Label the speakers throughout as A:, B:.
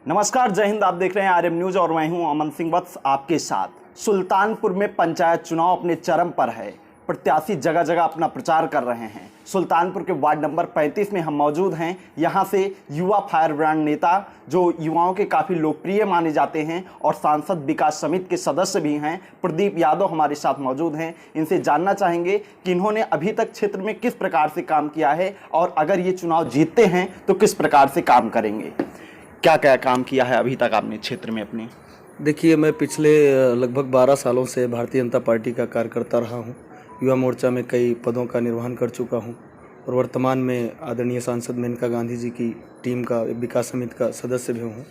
A: नमस्कार, जय हिंद। आप देख रहे हैं आरएम न्यूज और मैं हूं अमन सिंह वत्स आपके साथ। सुल्तानपुर में पंचायत चुनाव अपने चरम पर है। प्रत्याशी जगह जगह अपना प्रचार कर रहे हैं। सुल्तानपुर के वार्ड नंबर 35 में हम मौजूद हैं। यहां से युवा फायर ब्रांड नेता, जो युवाओं के काफ़ी लोकप्रिय माने जाते हैं और सांसद विकास समिति के सदस्य भी हैं, प्रदीप यादव हमारे साथ मौजूद हैं। इनसे जानना चाहेंगे कि इन्होंने अभी तक क्षेत्र में किस प्रकार से काम किया है और अगर ये चुनाव जीतते हैं तो किस प्रकार से काम करेंगे। क्या क्या काम किया है अभी तक आपने क्षेत्र में अपने?
B: देखिए, मैं पिछले लगभग 12 सालों से भारतीय जनता पार्टी का कार्यकर्ता रहा हूं। युवा मोर्चा में कई पदों का निर्वहन कर चुका हूं और वर्तमान में आदरणीय सांसद मेनका गांधी जी की टीम का विकास समिति का सदस्य भी हूं।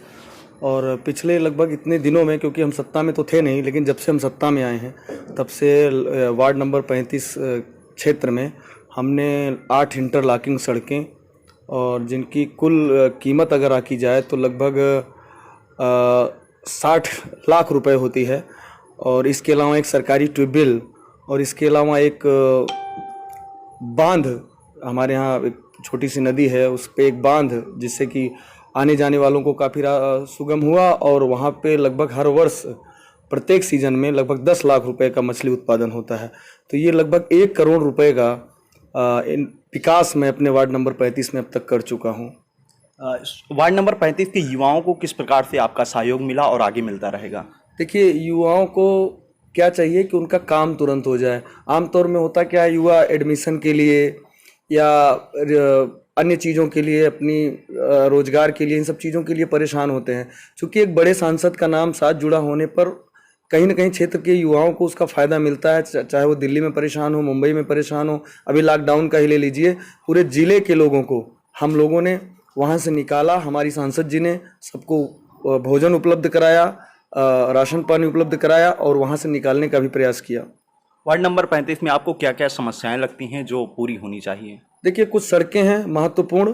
B: और पिछले लगभग इतने दिनों में, क्योंकि हम सत्ता में तो थे नहीं, लेकिन जब से हम सत्ता में आए हैं तब से वार्ड नंबर 35 क्षेत्र में हमने 8 इंटरलॉकिंग सड़कें, और जिनकी कुल कीमत अगर आकी जाए तो लगभग 60 लाख रुपए होती है। और इसके अलावा एक सरकारी ट्यूबवेल और इसके अलावा एक बांध, हमारे यहाँ एक छोटी सी नदी है, उस पे एक बांध, जिससे कि आने जाने वालों को काफ़ी सुगम हुआ। और वहाँ पे लगभग हर वर्ष प्रत्येक सीज़न में लगभग 10 लाख रुपए का मछली उत्पादन होता है। तो ये लगभग 1 करोड़ रुपए का विकास मैं अपने वार्ड नंबर 35 में अब तक कर चुका हूँ।
A: वार्ड नंबर 35 के युवाओं को किस प्रकार से आपका सहयोग मिला और आगे मिलता रहेगा?
B: देखिए, युवाओं को क्या चाहिए कि उनका काम तुरंत हो जाए। आमतौर में होता क्या है, युवा एडमिशन के लिए या अन्य चीज़ों के लिए, अपनी रोजगार के लिए, इन सब चीज़ों के लिए परेशान होते हैं। चूँकि एक बड़े सांसद का नाम साथ जुड़ा होने पर कहीं ना कहीं क्षेत्र के युवाओं को उसका फ़ायदा मिलता है, चाहे वो दिल्ली में परेशान हो, मुंबई में परेशान हो। अभी लॉकडाउन का ही ले लीजिए, पूरे ज़िले के लोगों को हम लोगों ने वहाँ से निकाला। हमारी सांसद जी ने सबको भोजन उपलब्ध कराया, राशन पानी उपलब्ध कराया और वहाँ से निकालने का भी प्रयास किया।
A: वार्ड नंबर 35 में आपको क्या क्या समस्याएं लगती हैं जो पूरी होनी चाहिए?
B: देखिए, कुछ सड़कें हैं महत्वपूर्ण,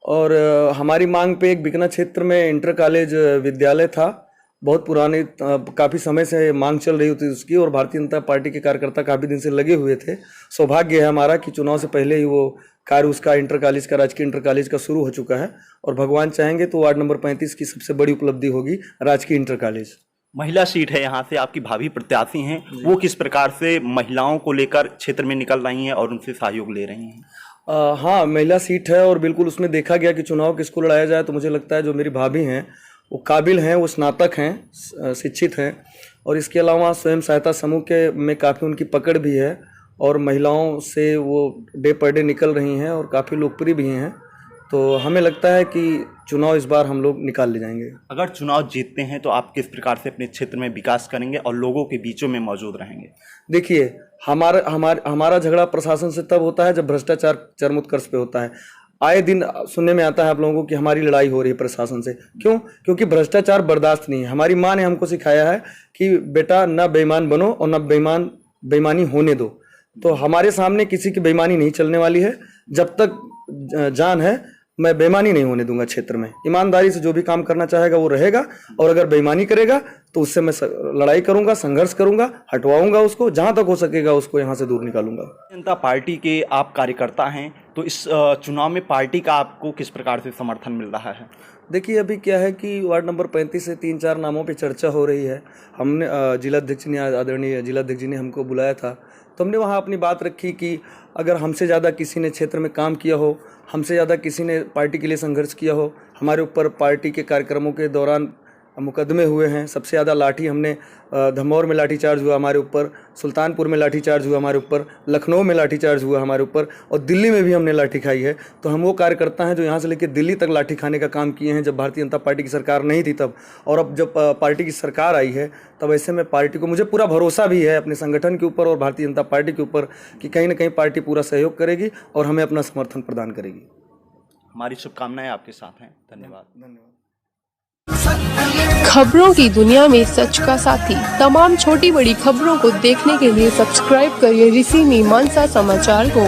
B: और हमारी मांग पे एक बिकना क्षेत्र में इंटर कॉलेज विद्यालय था, बहुत पुराने, काफ़ी समय से मांग चल रही होती उसकी, और भारतीय जनता पार्टी के कार्यकर्ता काफ़ी दिन से लगे हुए थे। सौभाग्य है हमारा कि चुनाव से पहले ही वो कार्य उसका इंटर कॉलेज का, राजकीय इंटर कॉलेज का शुरू हो चुका है, और भगवान चाहेंगे तो वार्ड नंबर 35 की सबसे बड़ी उपलब्धि होगी राजकीय इंटर कॉलेज।
A: महिला सीट है, यहाँ से आपकी भावी प्रत्याशी हैं, वो किस प्रकार से महिलाओं को लेकर क्षेत्र में निकल रही हैं और उनसे सहयोग ले रही हैं?
B: हाँ, महिला सीट है और बिल्कुल उसमें देखा गया कि चुनाव किसको लड़ाया जाए, तो मुझे लगता है जो मेरी भाभी हैं वो काबिल हैं, वो स्नातक हैं, शिक्षित हैं, और इसके अलावा स्वयं सहायता समूह के में काफ़ी उनकी पकड़ भी है और महिलाओं से वो डे पर डे निकल रही हैं और काफ़ी लोकप्रिय भी हैं। तो हमें लगता है कि चुनाव इस बार हम लोग निकाल ले जाएंगे।
A: अगर चुनाव जीतते हैं तो आप किस प्रकार से अपने क्षेत्र में विकास करेंगे और लोगों के बीचों में मौजूद रहेंगे?
B: देखिए, हमारा झगड़ा प्रशासन से तब होता है जब भ्रष्टाचार चरमोत्कर्ष पे होता है। आए दिन सुनने में आता है आप लोगों को कि हमारी लड़ाई हो रही है प्रशासन से। क्यों? क्योंकि भ्रष्टाचार बर्दाश्त नहीं है। हमारी माँ ने हमको सिखाया है कि बेटा न बेईमान बनो और न बेईमानी होने दो। तो हमारे सामने किसी की बेईमानी नहीं चलने वाली है। जब तक जान है, मैं बेईमानी नहीं होने दूंगा क्षेत्र में। ईमानदारी से जो भी काम करना चाहेगा वो रहेगा, और अगर बेईमानी करेगा तो उससे मैं लड़ाई करूंगा, संघर्ष करूंगा, हटवाऊंगा उसको, जहां तक हो सकेगा उसको यहां से दूर निकालूंगा।
A: जनता पार्टी के आप कार्यकर्ता हैं, तो इस चुनाव में पार्टी का आपको किस प्रकार से समर्थन मिल रहा है?
B: देखिए, अभी क्या है कि वार्ड नंबर 35 से 3-4 नामों पे चर्चा हो रही है। हमने जिलाध्यक्ष ने, आदरणीय जिलाध्यक्ष जी ने हमको बुलाया था, तो हमने वहाँ अपनी बात रखी कि अगर हमसे ज़्यादा किसी ने क्षेत्र में काम किया हो, हमसे ज़्यादा किसी ने पार्टी के लिए संघर्ष किया हो, हमारे ऊपर पार्टी के कार्यक्रमों के दौरान मुकदमे हुए हैं। सबसे ज़्यादा लाठी हमने धमौर में लाठीचार्ज हुआ हमारे ऊपर, सुल्तानपुर में लाठीचार्ज हुआ हमारे ऊपर, लखनऊ में लाठीचार्ज हुआ हमारे ऊपर, और दिल्ली में भी हमने लाठी खाई है। तो हम वो कार्यकर्ता हैं जो यहाँ से लेकर दिल्ली तक लाठी खाने का काम किए हैं, जब भारतीय जनता पार्टी की सरकार नहीं थी तब। और अब जब पार्टी की सरकार आई है, तब ऐसे में पार्टी को, मुझे पूरा भरोसा भी है अपने संगठन के ऊपर और भारतीय जनता पार्टी के ऊपर कि कहीं ना कहीं पार्टी पूरा सहयोग करेगी और हमें अपना समर्थन प्रदान करेगी।
A: हमारी शुभकामनाएं आपके साथ हैं। धन्यवाद।
C: खबरों की दुनिया में सच का साथी, तमाम छोटी बड़ी खबरों को देखने के लिए सब्सक्राइब करिए ऋषि मीमांसा समाचार को।